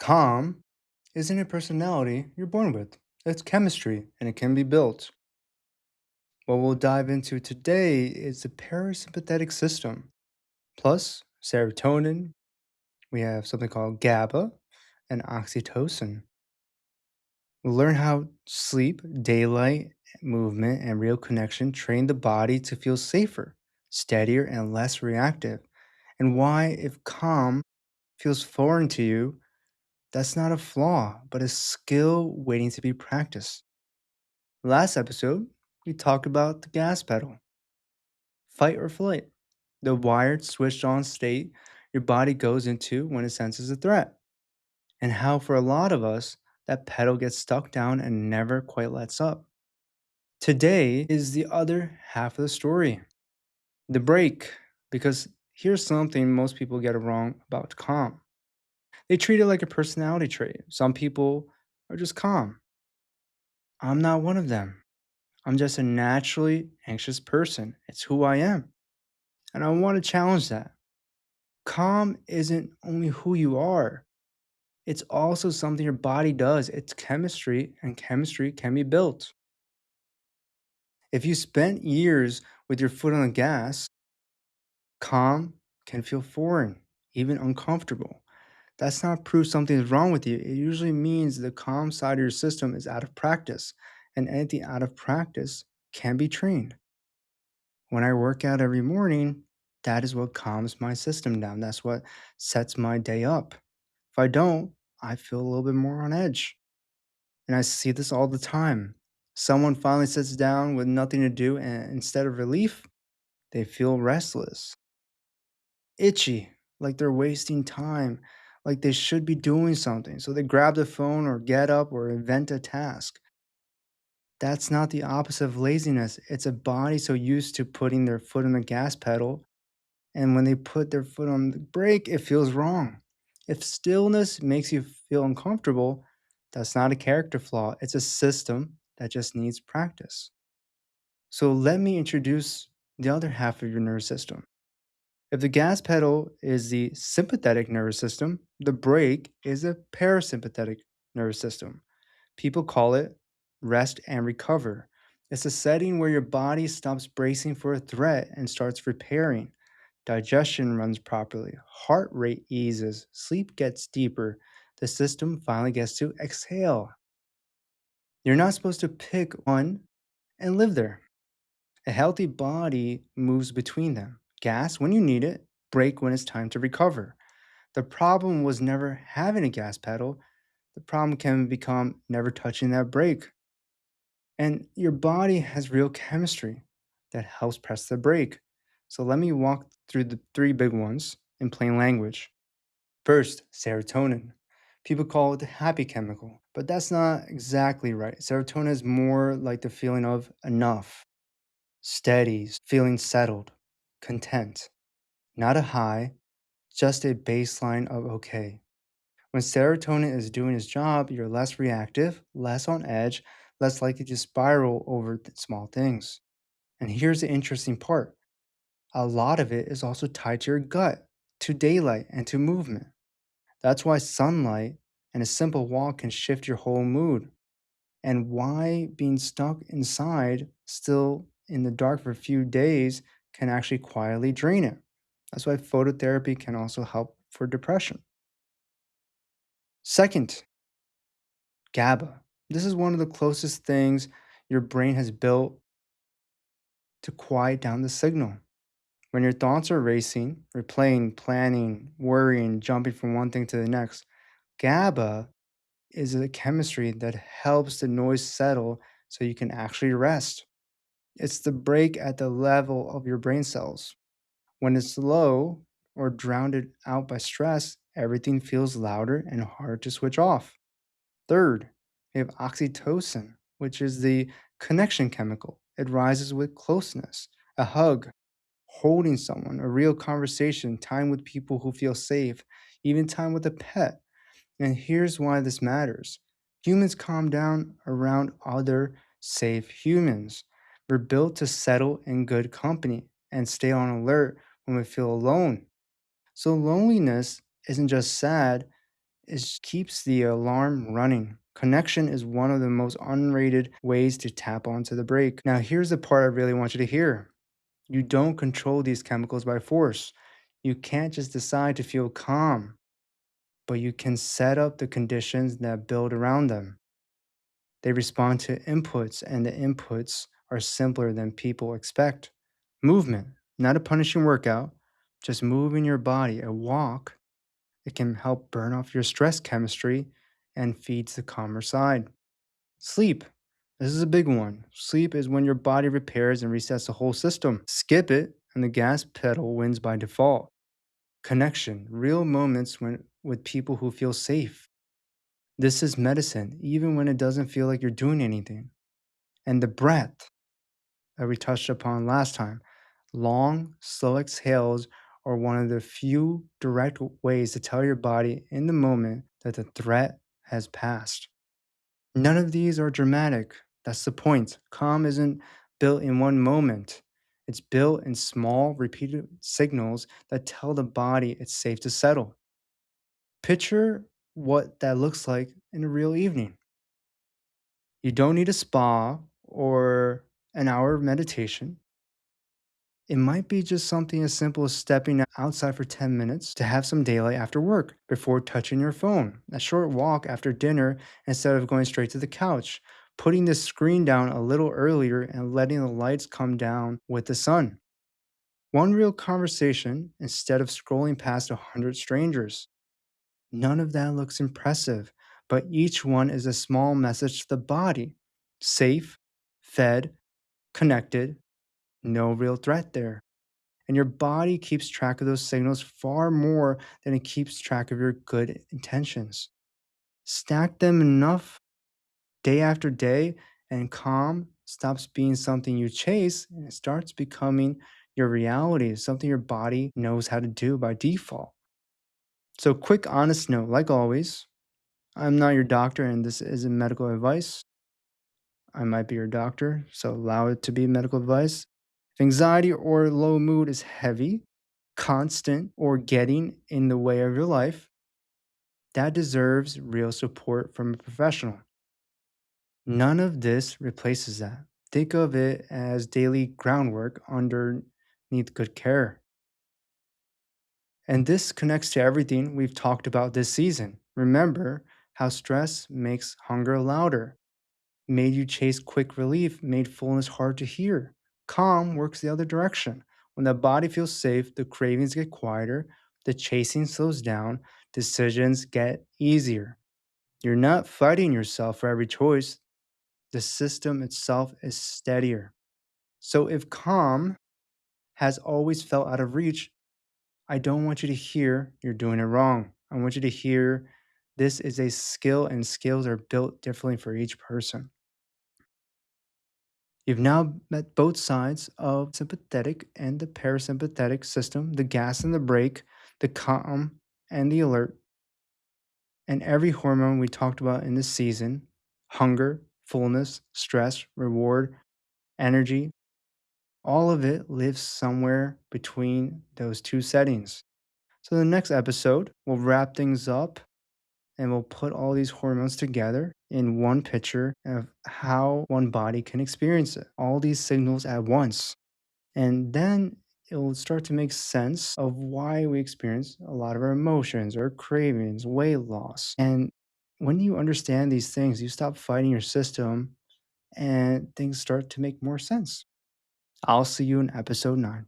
Calm isn't a personality you're born with, it's chemistry and it can be built. What we'll dive into today is the parasympathetic system, plus serotonin. We have something called GABA and oxytocin. We'll learn how sleep, daylight, movement, and real connection train the body to feel safer, steadier, and less reactive. And why, if calm feels foreign to you, that's not a flaw, but a skill waiting to be practiced. Last episode, we talked about the gas pedal, fight or flight, the wired switched on state your body goes into when it senses a threat, and how for a lot of us, that pedal gets stuck down and never quite lets up. Today is the other half of the story, the break, because here's something most people get wrong about calm. They treat it like a personality trait. Some people are just calm. I'm not one of them. I'm just a naturally anxious person. It's who I am. And I want to challenge that. Calm isn't only who you are, it's also something your body does. It's chemistry, and chemistry can be built. If you spent years with your foot on the gas, calm can feel foreign, even uncomfortable. That's not proof something is wrong with you. It usually means the calm side of your system is out of practice, and anything out of practice can be trained. When I work out every morning, that is what calms my system down. That's what sets my day up. If I don't, I feel a little bit more on edge. And I see this all the time. Someone finally sits down with nothing to do, and instead of relief, they feel restless, itchy, like they're wasting time, like they should be doing something. So they grab the phone or get up or invent a task. That's not the opposite of laziness. It's a body so used to putting their foot on the gas pedal. And when they put their foot on the brake, it feels wrong. If stillness makes you feel uncomfortable, that's not a character flaw. It's a system that just needs practice. So let me introduce the other half of your nervous system. If the gas pedal is the sympathetic nervous system, the brake is a parasympathetic nervous system. People call it rest and recover. It's a setting where your body stops bracing for a threat and starts repairing. Digestion runs properly, heart rate eases, sleep gets deeper, the system finally gets to exhale. You're not supposed to pick one and live there. A healthy body moves between them. Gas when you need it, brake when it's time to recover. The problem was never having a gas pedal. The problem can become never touching that brake. And your body has real chemistry that helps press the brake. So let me walk through the three big ones in plain language. First, serotonin. People call it the happy chemical, but that's not exactly right. Serotonin is more like the feeling of enough, steady, feeling settled, content. Not a high, just a baseline of okay. When serotonin is doing its job, you're less reactive, less on edge, less likely to spiral over small things. And here's the interesting part, a lot of it is also tied to your gut, to daylight, and to movement. That's why sunlight and a simple walk can shift your whole mood, and why being stuck inside, still in the dark for a few days, can actually quietly drain it. That's why phototherapy can also help for depression. Second, GABA. This is one of the closest things your brain has built to quiet down the signal. When your thoughts are racing, replaying, planning, worrying, jumping from one thing to the next, GABA is a chemistry that helps the noise settle so you can actually rest. It's the break at the level of your brain cells. When it's low or drowned out by stress, everything feels louder and harder to switch off. Third, we have oxytocin, which is the connection chemical. It rises with closeness, a hug, holding someone, a real conversation, time with people who feel safe, even time with a pet. And here's why this matters, humans calm down around other safe humans. We're built to settle in good company and stay on alert when we feel alone. So, loneliness isn't just sad, It keeps the alarm running. Connection is one of the most unrated ways to tap onto the brake. Now, here's the part I really want you to hear. You don't control these chemicals by force. You can't just decide to feel calm, but you can set up the conditions that build around them. They respond to inputs, and the inputs are simpler than people expect. Movement, not a punishing workout, just moving your body, a walk. It can help burn off your stress chemistry and feeds the calmer side. Sleep. This is a big one. Sleep is when your body repairs and resets the whole system. Skip it, and the gas pedal wins by default. Connection, real moments with people who feel safe. This is medicine, even when it doesn't feel like you're doing anything. And the breath that we touched upon last time. Long, slow exhales are one of the few direct ways to tell your body in the moment that the threat has passed. None of these are dramatic. That's the point. Calm isn't built in one moment. It's built in small, repeated signals that tell the body it's safe to settle. Picture what that looks like in a real evening. You don't need a spa or an hour of meditation. It might be just something as simple as stepping outside for 10 minutes to have some daylight after work before touching your phone, a short walk after dinner instead of going straight to the couch, putting the screen down a little earlier and letting the lights come down with the sun. One real conversation instead of scrolling past 100 strangers. None of that looks impressive, but each one is a small message to the body: safe, fed, connected, no real threat there. And your body keeps track of those signals far more than it keeps track of your good intentions. Stack them enough day after day, and calm stops being something you chase and it starts becoming your reality, something your body knows how to do by default. So, quick, honest note like always, I'm not your doctor and this isn't medical advice. I might be your doctor, so allow it to be medical advice. If anxiety or low mood is heavy, constant, or getting in the way of your life, that deserves real support from a professional. None of this replaces that. Think of it as daily groundwork underneath good care. And this connects to everything we've talked about this season. Remember how stress makes hunger louder, made you chase quick relief, made fullness hard to hear. Calm works the other direction. When the body feels safe, the cravings get quieter, the chasing slows down, decisions get easier. You're not fighting yourself for every choice, the system itself is steadier. So if calm has always felt out of reach, I don't want you to hear you're doing it wrong. I want you to hear this is a skill and skills are built differently for each person. You've now met both sides of sympathetic and the parasympathetic system, the gas and the brake, the calm and the alert, and every hormone we talked about in this season: hunger, fullness, stress, reward, energy. All of it lives somewhere between those two settings. So, the next episode, we'll wrap things up and we'll put all these hormones together in one picture of how one body can experience it, all these signals at once. And then it will start to make sense of why we experience a lot of our emotions, our cravings, weight loss. And when you understand these things, you stop fighting your system and things start to make more sense. I'll see you in episode 9.